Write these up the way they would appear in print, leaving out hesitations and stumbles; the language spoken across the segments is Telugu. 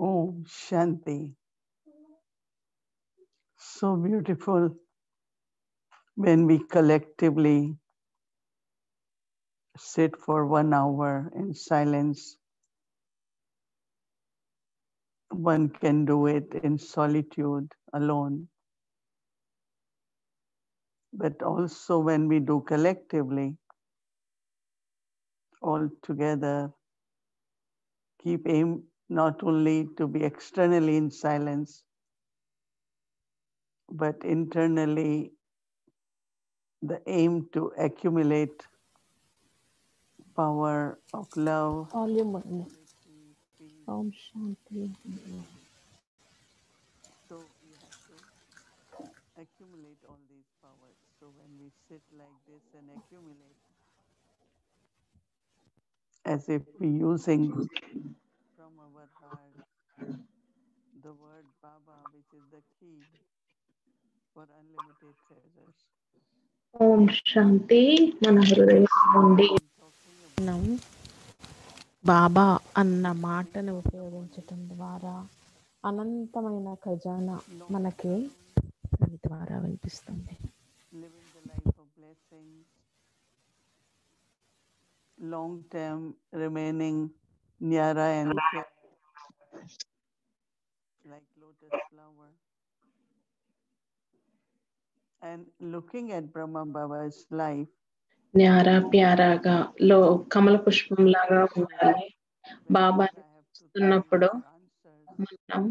Om Shanti. So beautiful when we collectively sit for 1 hour in silence. One can do it in solitude alone. But also when we do collectively, all together, keep aim not only to be externally in silence, but internally the aim to accumulate power of love, Volume on. unity, peace. Om Shanti. So we have to accumulate all these powers. So when we sit like this and accumulate, as if we using from our heart the word Baba, which is the key for unlimited treasures. ఓం శాంతి మన హృదయం నుండి And talking about మనం బాబా అన్న మాటను ఉపయోగించటం ద్వారా అనంతమైన ఖజానా మనకి దాని ద్వారా వినిపిస్తుంది. living the life of blessings, long term remaining nyara and pure, like lotus flower. And looking at Brahma Baba's life, న్యారా ప్యారాగా లో కమల పుష్పం లాగా ఉండాలి. బాబాని whenever I have to think చూస్తున్నప్పుడు for answers, మనం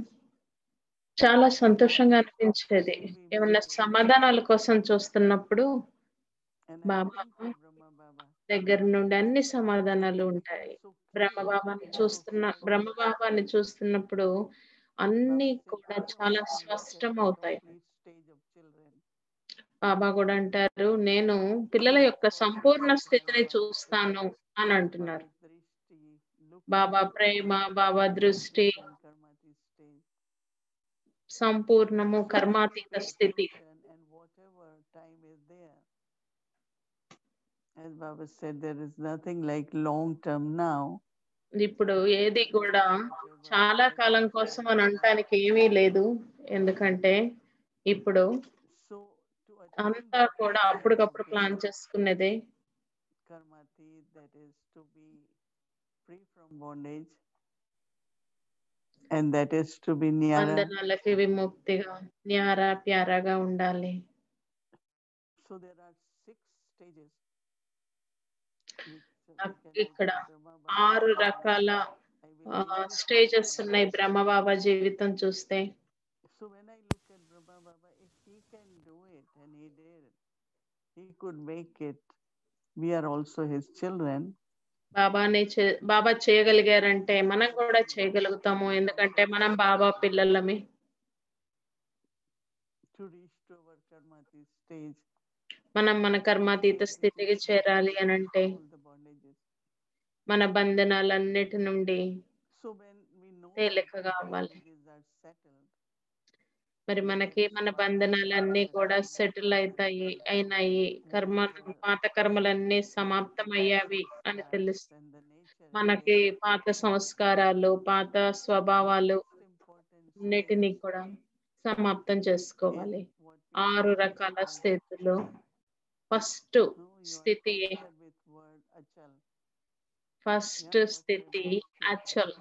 చాలా సంతోషంగా అనిపించేది. should we ఏమన్నా make? సమాధానాల కోసం చూస్తున్నప్పుడు And I Baba think of Brahma Baba. దగ్గర నుండి అన్ని సమాధానాలు It ఉంటాయి. becomes so clear, so simple. బ్రహ్మబాబాని చూస్తున్నప్పుడు అన్ని Baba said, కూడా I చాలా also look at స్పష్టం the అవుతాయి. complete stage of children. బాబా కూడా అంటారు, నేను పిల్లల He యొక్క calls సంపూర్ణ himself స్థితిని Baba చూస్తాను అని అంటున్నారు. Baba Drishti, looking Baba at Prema, all బాబా దృష్టి, complete and karmati stage. సంపూర్ణము, So when we కర్మాతీత pay స్థితి. attention and whatever time is there, as Baba said, there is nothing like long term now. ఇప్పుడు ఏది కూడా Whatever చాలా కాలం blessings కోసం are అని there. అనటానికి ఏమీ లేదు. ఎందుకంటే ఇప్పుడు So to attain అంతా that కూడా karmati అప్పటికప్పుడు plan stage, చేసుకునేదే. karmati, that is to be free from bondage, and that is to be nyara. బంధనాలకి విముక్తిగా న్యారా ప్యారాగా ఉండాలి. So there are 6 stages which we can look ఇక్కడ at Brahma Baba's 6 life. రకాల I will briefly say stages them. ఉన్నాయి బ్రహ్మబాబా జీవితం చూస్తే. So when I look at Brahma Baba, if he can do it and he did, he could make it. We are also his children. బాబా చేయగలిగారంటే మనం కూడా చేయగలుగుతాము. ఎందుకంటే మనం బాబా పిల్లలమే. To reach to our karmati stage, మనం మన కర్మాతీత which స్థితికి is చేరాలి free అని from అంటే all the bondages. మన బంధనాలన్నిటి నుండి So when we know that తేలికగా our అవ్వాలి. bondages are settled, మరి మనకి మన బంధనాలన్నీ కూడా సెటిల్ అయినాయి, పాత కర్మలన్నీ సమాప్తం అయ్యావి అని తెలుసు. మనకి పాత సంస్కారాలు, పాత స్వభావాలు అన్నిటినీ కూడా సమాప్తం చేసుకోవాలి. 6 రకాల స్థితులు. ఫస్ట్ స్థితి స్థితి అచల్.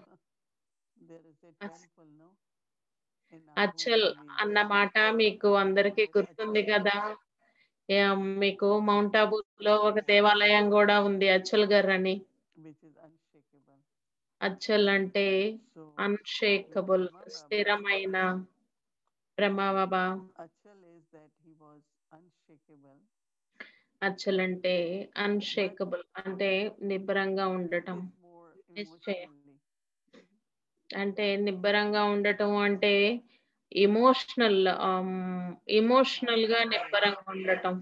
అచల్ అన్న మాట మీకు అందరికీ గుర్తుంది కదా. మీకు మౌంట్ ఆబూలో ఒక దేవాలయం కూడా ఉంది, అచల్ గర్ అని. అచల్ అంటే అన్షేకబుల్, స్థిరమైన. బ్రహ్మబాబా అచల్ అంటే అన్షేకబుల్ అంటే నిబ్బరంగా ఉండటం. అంటే నిబ్బరంగా ఉండటం అంటే ఎమోషనల్ గా నిబ్బరంగా ఉండటం.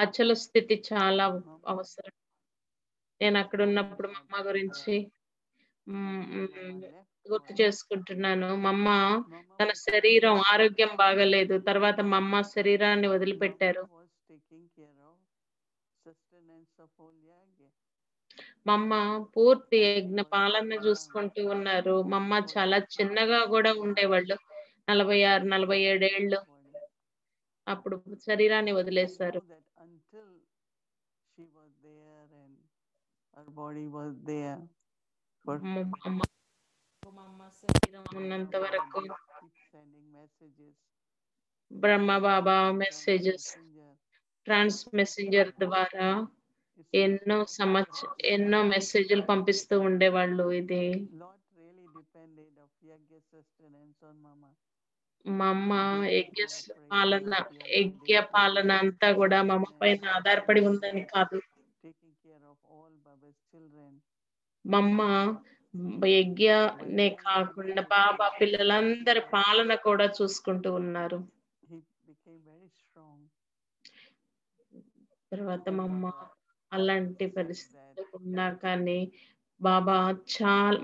అచల స్థితి చాలా అవసరం. నేను అక్కడ ఉన్నప్పుడు మా అమ్మ గురించి గుర్తు చేసుకుంటున్నాను. మా అమ్మ తన శరీరం ఆరోగ్యం బాగలేదు, తర్వాత మా అమ్మ శరీరాన్ని వదిలిపెట్టారు. మా అమ్మ పూర్తి And she యజ్ఞ was పాలన very young. చూసుకుంటూ ఉన్నారు. మా అమ్మ For చాలా that matter, చిన్నగా she గూడా was ఉండేవాళ్ళు. 46, leaving 47 ఏళ్ళు. this body. అప్పుడు శరీరాన్ని I వదిలేశారు. know that until she was there and her body was there for మా అమ్మ మా అమ్మ శరీరం ఉన్నంత Brahma Baba వరకు keep sending messages బ్రహ్మ through బాబా trans మెసేజెస్ messenger. ట్రాన్స్ మెసెంజర్ ద్వారా It's not like our ఎన్నో system. మెసేజ్‌లు పంపిస్తూ ఉండేవాళ్ళు. ఇది Lot really depended of Yagya sustenance on Mama. మా అమ్మ Daily యజ్ఞ cooperation పాలన of Yagya యజ్ఞ పాలన devotees, అంతా గూడా మా అమ్మ sustenance పైన of ఆధారపడి Baba's ఉందని souls, కాదు. taking care of all Baba's children. మా అమ్మ By యజ్ఞనే daily కాకుండా బాబా meditation, పిల్లలందరి పాలన కూడా చూసుకుంటూ ఉన్నారు. he became very strong. తర్వాత And మా అమ్మ Baba అలాంటి said that పరిస్థితుల్లో ఉన్నా కానీ బాబా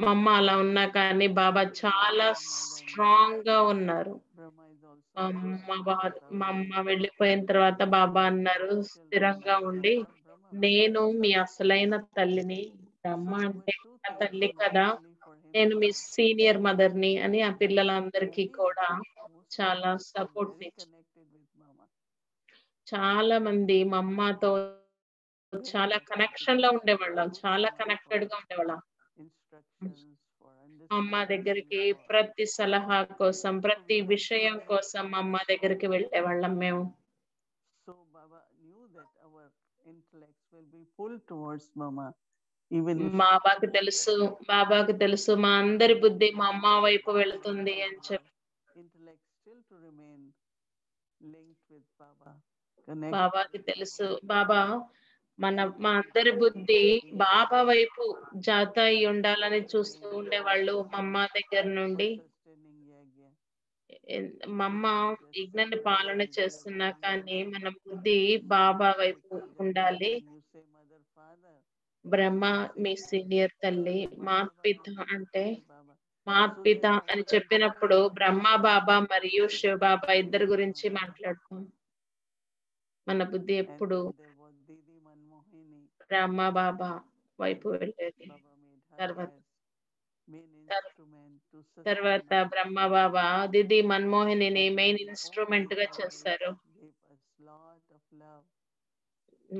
మా అమ్మ అలా ఉన్నా కానీ బాబా when you are చాలా no more than me, స్ట్రాంగ్‌గా ఉన్నారు. Brahma is also మా very అమ్మ strong. బా And మా Baba అమ్మ said, వెళ్ళిపోయిన తర్వాత బాబా I am అన్నారు the actual స్థిరంగా mother ఉండి, of Brahma. "నేను మీ అసలైన తల్లిని. బ్రహ్మ So there were అంటే two నా things, తల్లి not కదా! only for నేను మీ himself. సీనియర్ మదర్‌ని" అని ఆ పిల్లలందరికీ Many కూడా Muslims చాలా became very సపోర్ట్‌నిచ్చారు. connected with Mama, చాలా మంది మా అమ్మతో very చాలా connected కనెక్షన్‌లో because they ఉండేవాళ్ళం. understood చాలా Mama for కనెక్టెడ్‌గా ఉండేవాళ్ళం. instructions, for మా అమ్మ understanding, దగ్గరికి for ప్రతి సలహా కోసం, so we ప్రతి were so విషయం very కోసం మా అమ్మ connected. దగ్గరికి వెళ్ళేవాళ్ళం మేము. So Baba knew that our intellects will be pulled towards Mama, even if బాబాకి తెలుసు మా అందరి బుద్ధి మా అమ్మ వైపు Baba వెళుతుంది wanted అని our చెప్పి. intellect still to remain linked with Baba, connected బాబాకి with తెలుసు. Baba. బాబా మా He అందరి బుద్ధి wanted బాబా వైపు జాత అయి ఉండాలని to చూస్తూ remain ఉండేవాళ్ళు మా responsible అమ్మ దగ్గర for నుండి. sustaining Yagya. మా He అమ్మ didn't just యజ్ఞాన్ని surrender పాలన his చేస్తున్నా will to కానీ Mama. మన బుద్ధి So బాబా Baba వైపు recorded that ఉండాలి. when you say mother, father, Brahma you say me that senior తల్లి, Brahma Baba మాత్పిత and అంటే Shiv Baba. So మాత్పిత here అని our చెప్పినప్పుడు intellects బ్రహ్మ బాబా మరియు శివ బాబా ఇద్దరి గురించి Baba. మాట్లాడతాం. మన బుద్ధి And ఎప్పుడు then there was Didi Manmohini. బ్రహ్మ బాబా వైపు వెళ్ళేది. Baba made her తర్వాత as main తర్- instrument to sustain తర్వాత us. బ్రహ్మ బాబా దిది మన్మోహినిని And మెయిన్ then ఇన్స్ట్రుమెంట్ గా always చేశారు. gave us lot of love.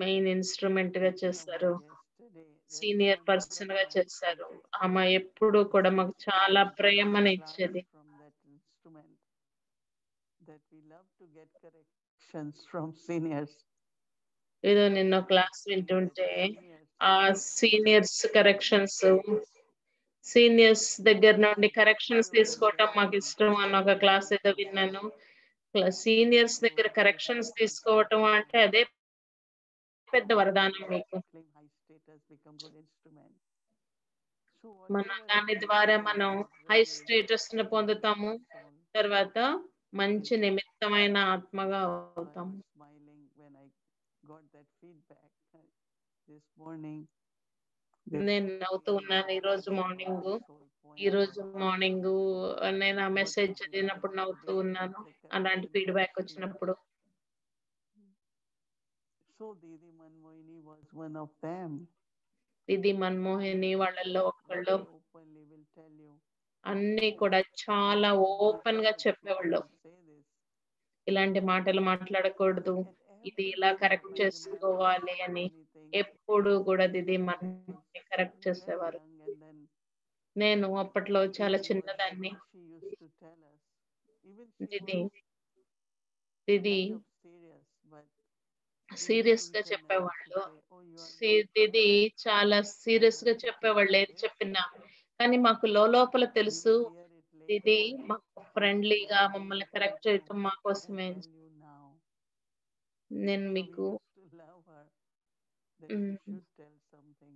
Main instrument గా And our చేశారు. yesterday సీనియర్ పర్సన్ గా responded చేశారు. ఆమె ఎప్పుడు కూడా she మాకు చాలా experienced in her ప్రేమను class ఇచ్చేది. from that instrument that we love to get corrections from seniors. ఏదో నిన్న క్లాస్ And that వింటుంటే seniors ఆ సీనియర్స్ సీనియర్స్ దగ్గర నుండి have కరెక్షన్స్ zero తీసుకోవటం మాకు intention ఇష్టం అన్న ఒక క్లాస్ ఏదో to విన్నాను. సీనియర్స్ దగ్గర to have కరెక్షన్స్ good తీసుకోవటం అంటే instrument. అదే పెద్ద వరదానం మీకు. Claim high status, become good instrument. So మనం whatever దాని ద్వారా activity మనం was హై very స్టేటస్ ని pleasing పొందుతాము. to soul. తర్వాత మంచి And నిమిత్తమైన ఆత్మగా so I అవుతాము. was smiling when I got that feedback this morning. That నేను నవ్వుతూ really ఉన్నాను was ఈరోజు very మార్నింగ్. wonderful point ఈరోజు మార్నింగ్ నేను ఆ what మెసేజ్ Didi చదివినప్పుడు Manmohan నవ్వుతూ did with ఉన్నాను. the అలాంటి correction for ఫీడ్‌బ్యాక్ Shiv. వచ్చినప్పుడు. So Didi Manmohini was one of them. ఇది మన్మోహిని వాళ్ళల్లో ఒకళ్ళు. Very openly will tell you అన్నీ కూడా చాలా don't be ఓపెన్ గా afraid చెప్పేవాళ్ళు. to say this. ఇలాంటి మాటలు మాట్లాడకూడదు. At ఇది every ఇలా step కరెక్ట్ I remember చేసుకోవాలి so అని many things. ఎప్పుడు కూడా దిది When I was Manmohini correct very చేసేవారు. young and then నేను అప్పట్లో చాలా Didi was చిన్నదాన్ని. she used to tell us. Even she దిది was దిది kind of serious, but even serious గా internally she'd చెప్పేవాళ్ళు. say, "Oh, you are very దిది clever. చాలా You సీరియస్ have గా to keep చెప్పేవాళ్ళు on ఏది this. చెప్పినా. కానీ మాకు లోపల You తెలుసు will hear it ఇది later." మాకు And she ఫ్రెండ్లీగా wanted మమ్మల్ని me కరెక్ట్ to చేయటం మా కోసమే. tell you now. నేను So we మీకు used to love her that she హ్మ్. should tell something.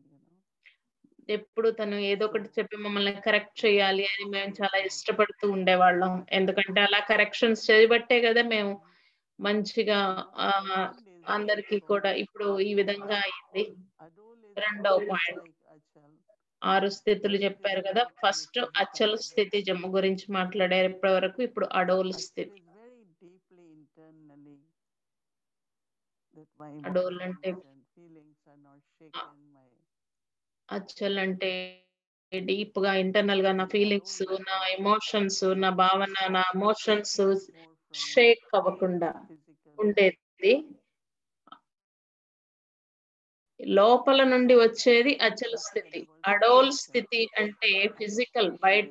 ఎప్పుడు తను ఏదో ఒకటి So చెప్పి మమ్మల్ని కరెక్ట్ when I చేయాలి was అని మేము serious చాలా that ఇష్టపడుతూ ఉండేవాళ్ళం. ఎందుకంటే అలా కరెక్షన్స్ చేయబట్టే కదా మేము మంచిగా second is అందరికీ also కూడా ఇప్పుడు ఈ విధంగా అయింది. Adol is రెండవ almost పాయింట్ like Achal. 6 స్థితులు Both is చెప్పారు కదా! very first connected with Achala Baba. స్థితి గురించి మాట్లాడారు ఇప్పటివరకు. ఇప్పుడు అడోల్ Achal స్థితి. is very deeply internally that my అడోల్ emotions అంటే and feelings are not shaken. My అచ్చల్ అంటే డీప్‌గా ఇంటర్నల్‌గా నా ఫీలింగ్స్, నా ఎమోషన్స్, నా భావన, నా ఎమోషన్స్ షేక్ అవ్వకుండా ఉండేది. లోపల నుండి వచ్చేది అచల స్థితి. అడోల్ స్థితి అంటే ఫిజికల్ బయట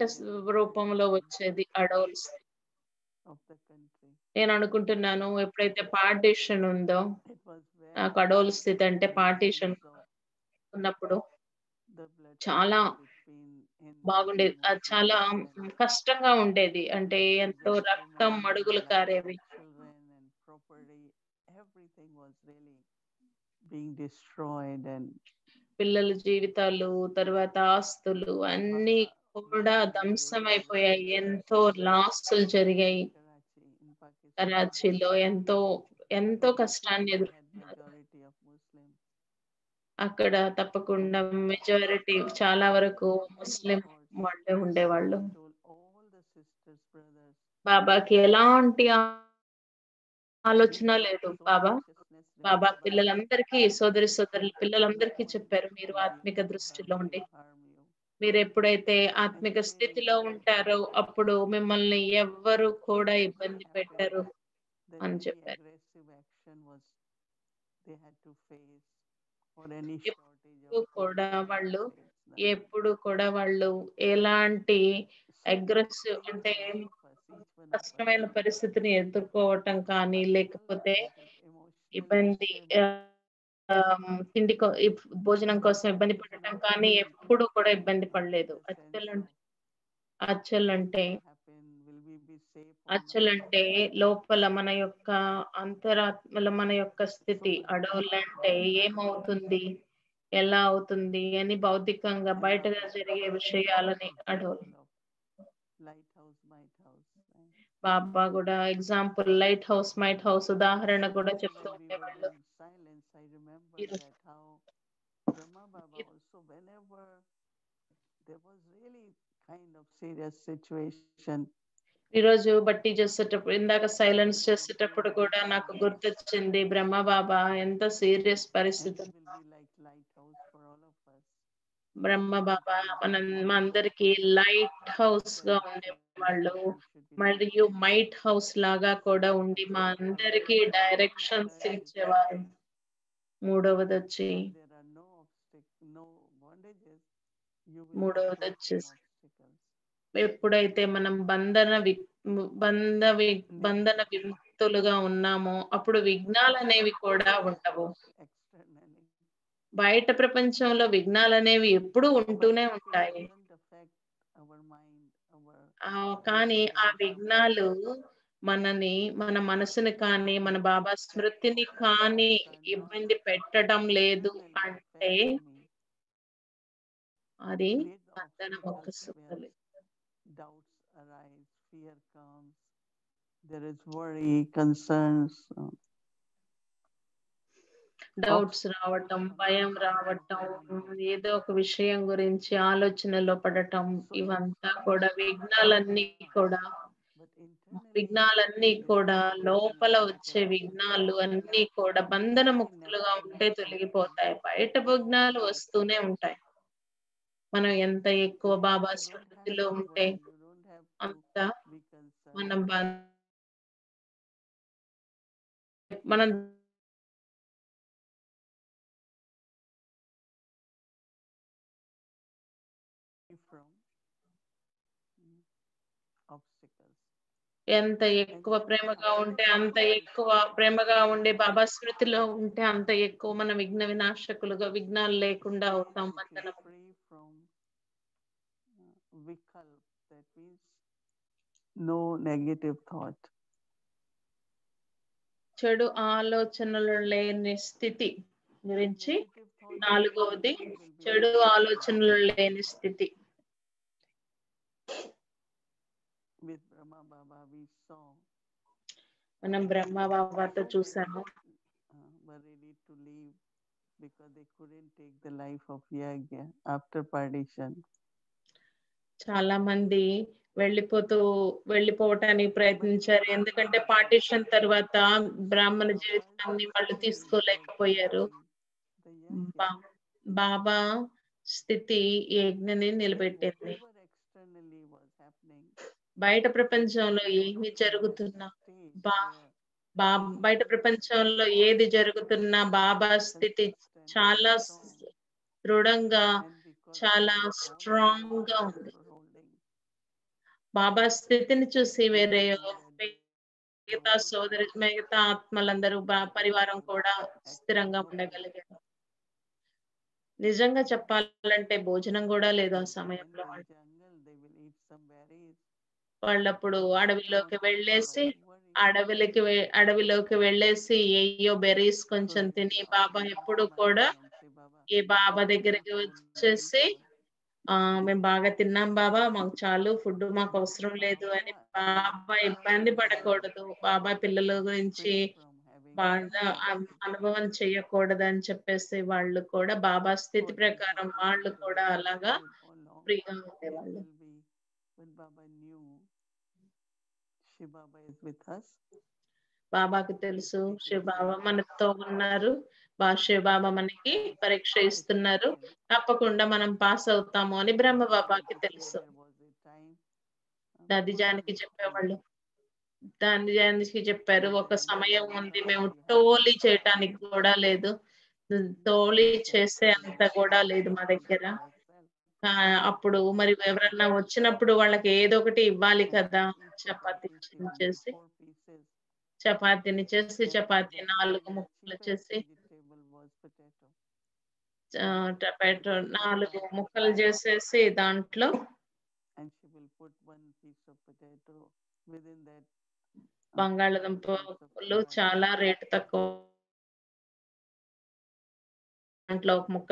రూపంలో వచ్చేది అడోల్ స్థితి. నేననుకుంటున్నాను ఎప్పుడైతే పార్టిషన్ ఉందో, నాకు అడోల్ స్థితి అంటే పార్టిషన్ ఉన్నప్పుడు చాలా బాగుండేది. అది చాలా కష్టంగా ఉండేది. అంటే ఎంతో రక్తం మడుగులు కారేవి. పిల్లల జీవితాలు, తర్వాత ఆస్తులు అన్నీ కూడా ధ్వంసమైపోయాయి. ఎంతో లాసులు జరిగాయి. కరాచీలో ఎంతో కష్టాన్ని ఎదుర్కొన్నారు. అక్కడ తప్పకుండా మెజారిటీ చాలా వరకు ముస్లిం వాళ్ళే ఉండేవాళ్ళు. బాబాకి ఎలాంటి ఆలోచన లేదు. బాబా పిల్లలందరికీ సోదరులు పిల్లలందరికీ చెప్పారు. మీరు ఆత్మిక దృష్టిలో ఉండి, మీరెప్పుడైతే ఆత్మిక స్థితిలో ఉంటారో అప్పుడు మిమ్మల్ని ఎవ్వరు కూడా ఇబ్బంది పెట్టరు అని చెప్పారు. ఎప్పుడు కూడా వాళ్ళు ఎలాంటి అగ్రెసివ్ అంటే కష్టమైన పరిస్థితిని ఎదుర్కోవటం కానీ, లేకపోతే ఇబ్బంది తిండి భోజనం కోసం ఇబ్బంది పడటం కానీ ఎప్పుడు కూడా ఇబ్బంది పడలేదు. అచ్చలంటే అచ్చలంటే లోపల మన యొక్క అంతరాత్మలో మన యొక్క స్థితి. అడవులంటే ఏమవుతుంది? ఎలా అవుతుంది? అని భౌతికంగా బయటగా జరిగే విషయాలని అడవులు. బాబా గూడా example light house, might house ఉదాహరణ కూడా చెప్తూ ఉండేవాళ్ళు. ఈరోజు బట్టి చేసేటప్పుడు ఇందాక సైలెన్స్ చేసేటప్పుడు కూడా నాకు గుర్తొచ్చింది బ్రహ్మ బాబా ఎంత సీరియస్ పరిస్థితి. బ్రహ్మ బాబా మనందరికీ లైట్ హౌస్‌గా ఉండేవాళ్ళు. మరియు మైట్ హౌస్ లాగా కూడా ఉండి మా అందరికీ డైరెక్షన్స్ ఇచ్చేవారు. మూడవదొచ్చి ఎప్పుడైతే మనం బంధన విముక్తులుగా ఉన్నామో అప్పుడు విఘ్నాలనేవి కూడా ఉండవు. బయట ప్రపంచంలో విఘ్నాలనేవి ఎప్పుడూ ఉంటూనే ఉంటాయి. కానీ ఆ విఘ్నాలు మన మనసుని కానీ, మన బాబా స్మృతిని కానీ ఇబ్బంది పెట్టడం లేదు అంటే అది బంధనం యొక్క సుఖలే. డౌట్స్ రావటం, భయం రావటం, ఏదో ఒక విషయం గురించి ఆలోచనలో పడటం, ఇవంతా కూడా విఘ్నాలన్నీ కూడా లోపల వచ్చే విఘ్నాలు అన్నీ కూడా బంధన ముక్తులుగా ఉంటే తొలగిపోతాయి. బయట విఘ్నాలు వస్తూనే ఉంటాయి. మనం ఎంత ఎక్కువ బాబా స్మృతిలో ఉంటే అంత మనం ఎంత ఎక్కువ ప్రేమగా ఉంటే అంత ఎక్కువ ప్రేమగా ఉండే బాబా స్మృతిలో ఉంటే అంత ఎక్కువ మన విఘ్న వినాశకులుగా విఘ్నాలు లేకుండా అవుతాం. బంధనం చెడు ఆలోచనలు లేని స్థితి గురించి నాలుగవది చెడు ఆలోచనలు లేని స్థితి. మనం బ్రహ్మ బాబాతో చూసాము. చాలా మంది వెళ్ళిపోవటానికి ప్రయత్నించారు. ఎందుకంటే పార్టిషన్ తర్వాత బ్రాహ్మణ జీవితాన్ని వాళ్ళు తీసుకోలేకపోయారు. బాబా స్థితి ఈ యజ్ఞని then నిలబెట్టింది. whatever externally was happening, బయట ప్రపంచంలో it was ఏమి from the జరుగుతున్నా stage బా where బా బయట Baba was ప్రపంచంలో ఏది జరుగుతున్నా బాబా స్థితి consistent and చాలా strong, దృఢంగా, and because of చాలా that, all the other strong గా sisters ఉంది. were holding. బాబా స్థితిని చూసి వేరే Everyone were doing మిగతా సోదరి మిగతా ఆత్మలందరూ పరివారం కూడా స్థిరంగా ఉండగలిగారు. నిజంగా చెప్పాలంటే భోజనం కూడా లేదు ఆ సమయంలో. వాళ్ళప్పుడు అడవిలోకి వెళ్ళేసి అడవిలోకి వెళ్ళేసి ఏయో బెర్రీస్ కొంచెం తిని బాబా ఎప్పుడు కూడా ఈ బాబా దగ్గరికి వచ్చేసి మేము బాగా తిన్నాం బాబా, మాకు చాలు ఫుడ్, మాకు అవసరం లేదు అని బాబా ఇబ్బంది పడకూడదు, బాబా పిల్లల గురించి బాగా అనుభవం చేయకూడదు అని చెప్పేసి వాళ్ళు కూడా బాబా స్థితి ప్రకారం వాళ్ళు కూడా అలాగా ఫ్రీగా ఉండేవాళ్ళు. బాబాకి తెలుసు శివబాబా మనతో ఉన్నారు, శివబాబా మనకి పరీక్ష ఇస్తున్నారు, తప్పకుండా మనం పాస్ అవుతాము అని బ్రహ్మ బాబాకి తెలుసు. దాదిజానికి చెప్పేవాళ్ళు, దాదిజానికి చెప్పారు, ఒక సమయం ఉంది మేము టోలీ చేయటానికి కూడా లేదు, టోలీ చేసే అంత కూడా లేదు మా దగ్గర. అప్పుడు మరి ఎవరన్నా వచ్చినప్పుడు వాళ్ళకి ఏదో ఒకటి ఇవ్వాలి కదా. చపాతీని చేసి చపాతీ 4 ముక్కలు చేసి టొమాటో 4 ముక్కలు చేసేసి దాంట్లో బంగాళదుంపలు చాలా రేటు తక్కువ, దాంట్లో ఒక ముక్క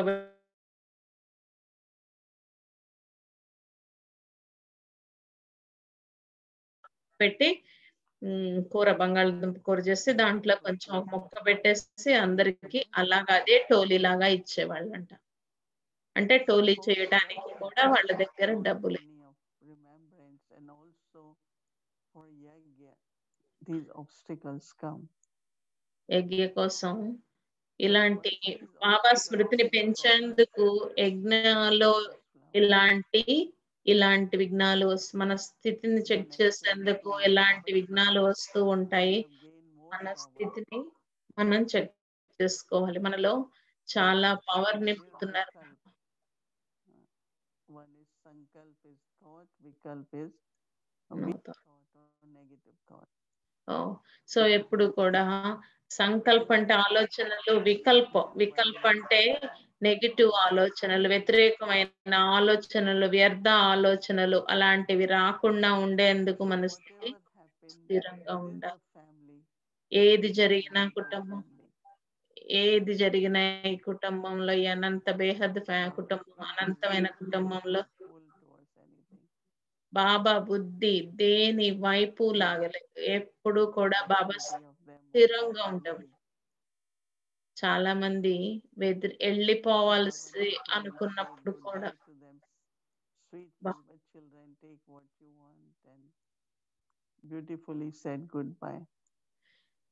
పెట్టి కూర, బంగాళదుంప కూర చేసి దాంట్లో కొంచెం ఒక ముక్క పెట్టేసి అందరికి అలాగా అదే టోలీ లాగా ఇచ్చేవాళ్ళంట. అంటే టోలీ చేయడానికి కూడా వాళ్ళ దగ్గర డబ్బులు. యజ్ఞ కోసం ఇలాంటి బాబా స్మృతిని పెంచేందుకు యజ్ఞలో ఇలాంటి విఘ్నాలు, మన స్థితిని చెక్ చేసేందుకు ఎలాంటి విఘ్నాలు వస్తూ ఉంటాయి. మన స్థితిని మనం చెక్ చేసుకోవాలి. మనలో చాలా పవర్ నింపుతున్నారు. సో ఎప్పుడు కూడా సంకల్ప అంటే ఆలోచనలు, వికల్ప అంటే నెగిటివ్ ఆలోచనలు, వ్యతిరేకమైన ఆలోచనలు, వ్యర్థ ఆలోచనలు అలాంటివి రాకుండా ఉండేందుకు మన స్థితి స్థిరంగా ఉండాలి. ఏది జరిగినా ఈ కుటుంబంలో, ఈ అనంత బేహద్ కుటుంబం, అనంతమైన కుటుంబంలో బాబా బుద్ధి దేని వైపు లాగలేదు, ఎప్పుడు కూడా బాబా స్థిరంగా ఉంటాడు. చాలా మంది వెళ్ళిపోవాల్సి అనుకున్నప్పుడు కూడా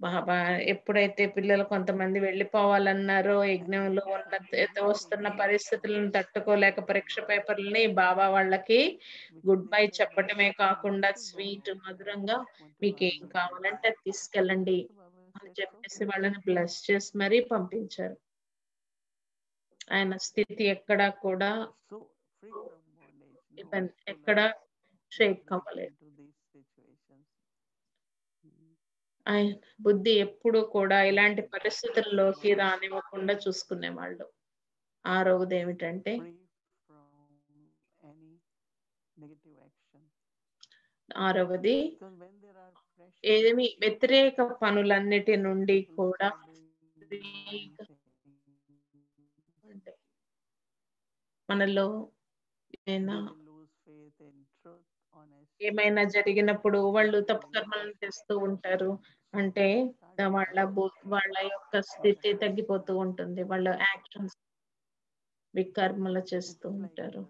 బాబా ఎప్పుడైతే పిల్లలు కొంతమంది వెళ్ళిపోవాలన్నారో, యజ్ఞంలో వస్తున్న పరిస్థితులను తట్టుకోలేక పరీక్ష పేపర్లని బాబా వాళ్ళకి గుడ్ బై చెప్పటమే కాకుండా స్వీట్ మధురంగా మీకు ఏం కావాలంటే తీసుకెళ్ళండి అని చెప్పేసి వాళ్ళని బ్లెస్ చేసి మరీ పంపించారు. ఆయన స్థితి ఎక్కడా కూడా ఎక్కడ షేక్ అవ్వలేదు. ఆయన బుద్ధి ఎప్పుడు కూడా ఇలాంటి పరిస్థితుల్లోకి రానివ్వకుండా చూసుకునేవాళ్ళు. 6వది ఏమిటంటే 6వది ఏమి వ్యతిరేక పనులన్నిటి నుండి కూడా మనలో ఏమైనా జరిగినప్పుడు వాళ్ళు తప్పు కర్మలను చేస్తూ ఉంటారు. అంటే వాళ్ళ యొక్క స్థితి తగ్గిపోతూ ఉంటుంది. వాళ్ళ యాక్షన్స్ వికర్మలు చేస్తూ ఉంటారు.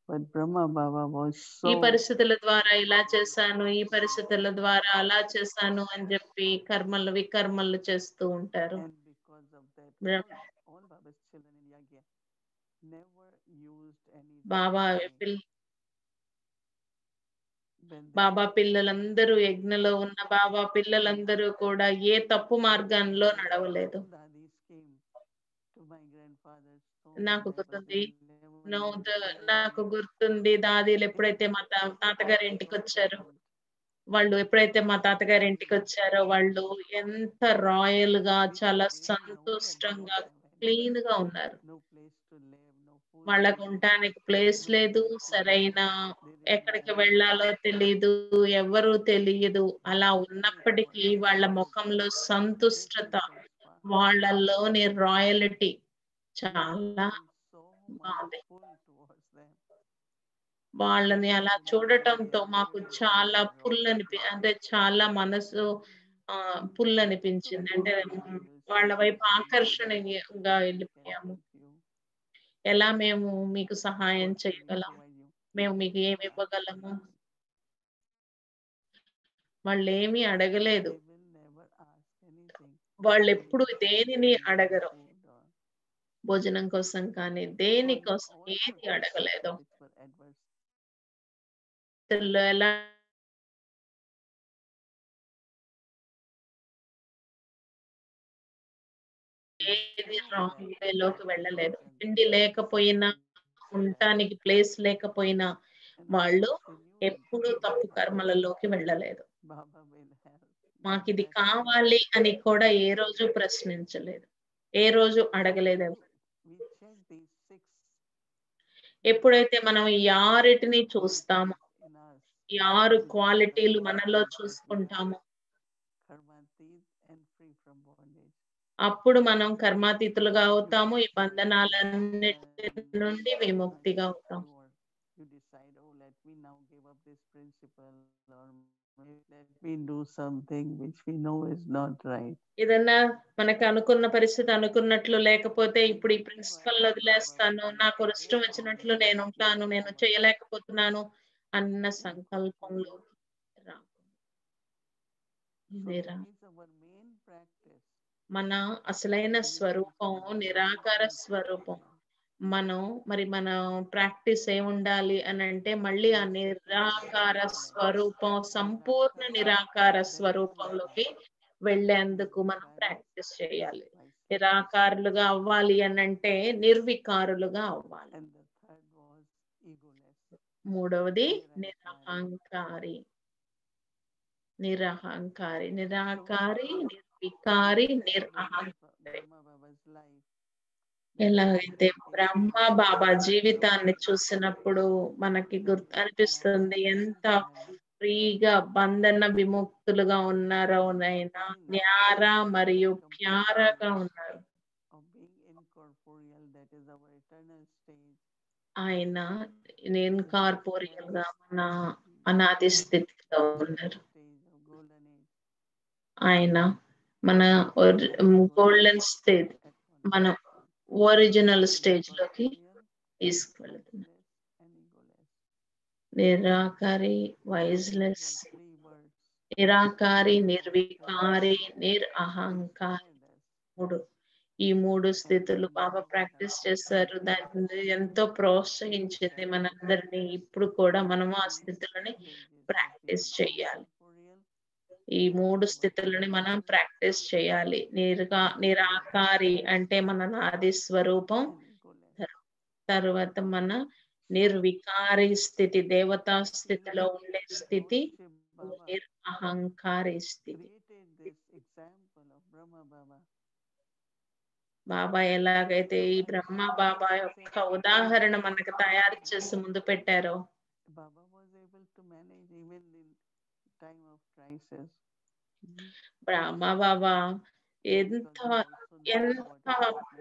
But Brahma Baba was ఈ so పరిస్థితుల ద్వారా ఇలా చేశాను, ఈ పరిస్థితుల ద్వారా అలా చేశాను అని చెప్పి కర్మలు వికర్మలు చేస్తూ ఉంటారు. and because of that, all Baba's children in Yagya never used any Baba wrong way. When they Baba were పిల్లలందరూ యజ్ఞలో ఉన్న బాబా పిల్లలందరూ కూడా ఏ తప్పు మార్గంలో నడవలేదు. Dadis came to my grandfather's నాకు home, that was గుర్తుంది in 1192. నాకు గుర్తుంది దాదీలు ఎప్పుడైతే మా తాతగారి ఇంటికి వచ్చారో, వాళ్ళు ఎప్పుడైతే మా తాతగారి ఇంటికి వచ్చారో వాళ్ళు ఎంత రాయల్ గా చాలా సంతుష్టంగా క్లీన్ గా ఉన్నారు. No place to live, no food. వాళ్ళకు ఉండటానికి ప్లేస్ లేదు, సరైన ఎక్కడికి వెళ్ళాలో తెలియదు, ఎవరు తెలియదు. అలా ఉన్నప్పటికీ వాళ్ళ ముఖంలో సంతుష్టత, వాళ్ళలోని రాయలిటీ చాలా బాగుంది. వాళ్ళని అలా చూడటంతో మాకు చాలా అంటే చాలా మనసు పుల్లనిపించింది. అంటే వాళ్ళ వైపు ఆకర్షణీయంగా వెళ్ళిపోయాము. ఎలా మేము మీకు సహాయం చేయగలం, మేము మీకు ఏమి ఇవ్వగలము. వాళ్ళు ఏమీ అడగలేదు, వాళ్ళు ఎప్పుడు దేనిని అడగరు. భోజనం కోసం కానీ దేనికోసం ఏది అడగలేదు. ఎలా ఏది రాంగ్ వేలోకి వెళ్ళలేదు. తిండి లేకపోయినా, ఉండటానికి ప్లేస్ లేకపోయినా వాళ్ళు ఎప్పుడూ తప్పు కర్మలలోకి వెళ్ళలేదు. మాకు ఇది కావాలి అని కూడా ఏ రోజు ప్రశ్నించలేదు, ఏ రోజు అడగలేదు. ఎప్పుడైతే మనం ఈ 6టిని చూస్తామో, ఈ 6 క్వాలిటీలు మనలో చూసుకుంటామో, అప్పుడు మనం కర్మాతీతులుగా అవుతాము, ఈ బంధనాలన్నిటి నుండి విముక్తిగా అవుతాం. ఏదన్నా మనకు అనుకున్న పరిస్థితి అనుకున్నట్లు లేకపోతే ఇప్పుడు ఈ ప్రిన్సిపల్ వదిలేస్తాను, నాకు ఇష్టం వచ్చినట్లు నేను ఉంటాను, నేను చేయలేకపోతున్నాను అన్న సంకల్పంలో మన అసలైన స్వరూపం నిరాకార స్వరూపం. మన ప్రాక్టీస్ ఏముండాలి అని అంటే మళ్ళీ ఆ నిరాకార స్వరూపం, సంపూర్ణ నిరాకార స్వరూపంలోకి వెళ్ళేందుకు మనం ప్రాక్టీస్ చేయాలి. నిరాకారులుగా అవ్వాలి అని అంటే నిర్వికారులుగా అవ్వాలి. మూడవది నిరహంకారి. నిరహంకారి, నిరాకారి, నిర్వికారి, నిరహంకారి. ఎలాగైతే బ్రహ్మ బాబా జీవితాన్ని చూసినప్పుడు మనకి అనిపిస్తుంది ఎంత ఫ్రీగా బంధన విముక్తులుగా ఉన్నారో, నైనా న్యారా మరియు ప్యారాగా ఉన్నారు. ఆయన ఇన్కార్పోరియల్ గా మన అనాది స్థితిలో ఉన్నారు. ఆయన మన గోల్డెన్ స్టేజ్, మన ఒరిజినల్ స్టేజ్ లోకి తీసుకువెళ్తున్నారు. నిరాకారి, వైజ్లెస్, నిరాకారి, నిర్వికారి, నిరహంకారి. ఈ మూడు స్థితులు బాబా ప్రాక్టీస్ చేశారు. దాన్ని ఎంతో ప్రోత్సహించింది మనందరినీ. ఇప్పుడు కూడా మనము ఆ స్థితులని ప్రాక్టీస్ చేయాలి. ఈ 3 స్థితులని మనం ప్రాక్టీస్ చేయాలి. నిరాకారి అంటే మన నాది స్వరూపం, తర్వాత మన నిర్వికారి స్థితి, దేవతా స్థితిలో ఉండే స్థితి, నిరహంకారి స్థితి. బాబా ఎలాగైతే ఈ బ్రహ్మ బాబా యొక్క ఉదాహరణ మనకు తయారు చేసి ముందు పెట్టారో, బ్రహ్మ బాబా ఎంత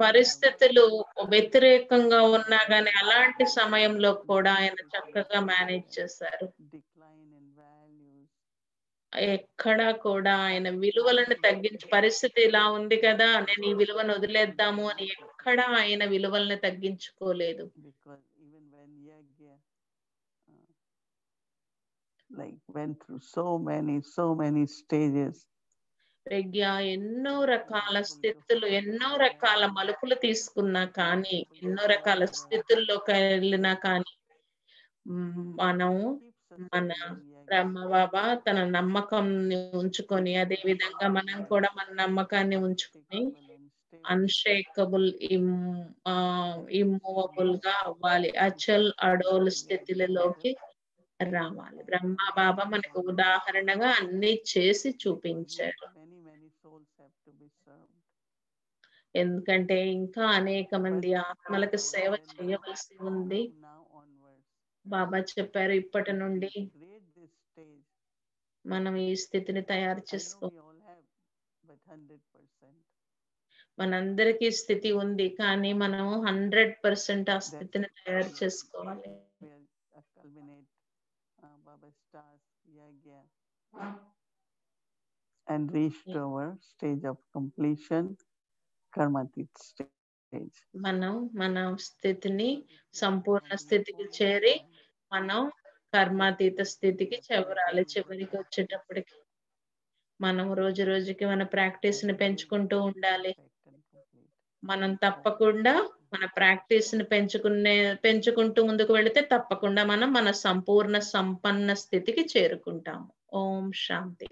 పరిస్థితులు వ్యతిరేకంగా ఉన్నా గానీ అలాంటి సమయంలో కూడా ఆయన చక్కగా మేనేజ్ చేశారు. ఎక్కడా కూడా ఆయన విలువలను తగ్గించి, పరిస్థితి ఇలా ఉంది కదా నేను ఈ విలువను వదిలేద్దాము అని ఎక్కడా ఆయన విలువలను తగ్గించుకోలేదు. like went through so many stages. ప్రజ్ఞ ఎన్నో రకాల స్థితులు, ఎన్నో రకాల మలుపులు తీసుకున్నా కానీ, ఎన్నో రకాల స్థితుల్లోకి వెళ్ళినా కానీ మనం మన బ్రహ్మ బాబా తన నమ్మకంని ఉంచుకొని, అదే విధంగా మనం కూడా మన నమ్మకాన్ని ఉంచుకొని అన్షేకబుల్ ఇమ్మూవబుల్ గా అవ్వాలి. అచల్ అడోల్ స్థితిలోకి రావాలి. బ్రహ్మ బాబా మనకు ఉదాహరణగా అన్ని చేసి చూపించారు. ఎందుకంటే ఇంకా అనేక మంది ఆత్మలకు సేవ చేయవలసి ఉంది. బాబా చెప్పారు, ఇప్పటి నుండి మనం ఈ స్థితిని తయారు చేసుకో. మనందరికీ స్థితి ఉంది, కానీ మనం 100% ఆ స్థితిని తయారు చేసుకోవాలి. And reach to our stage of completion, Karmatit stage. మనం మన స్థితిని సంపూర్ణ స్థితికి చేరి మనం కర్మాతీత స్థితికి చేరాలి. చివరికి వచ్చేటప్పటికి మనం రోజు రోజుకి మన ప్రాక్టీస్ ని పెంచుకుంటూ ఉండాలి. మనం తప్పకుండా మన ప్రాక్టీస్ ని పెంచుకుంటూ ముందుకు వెళితే తప్పకుండా మనం మన సంపూర్ణ సంపన్న స్థితికి చేరుకుంటాము. ఓం శాంతి.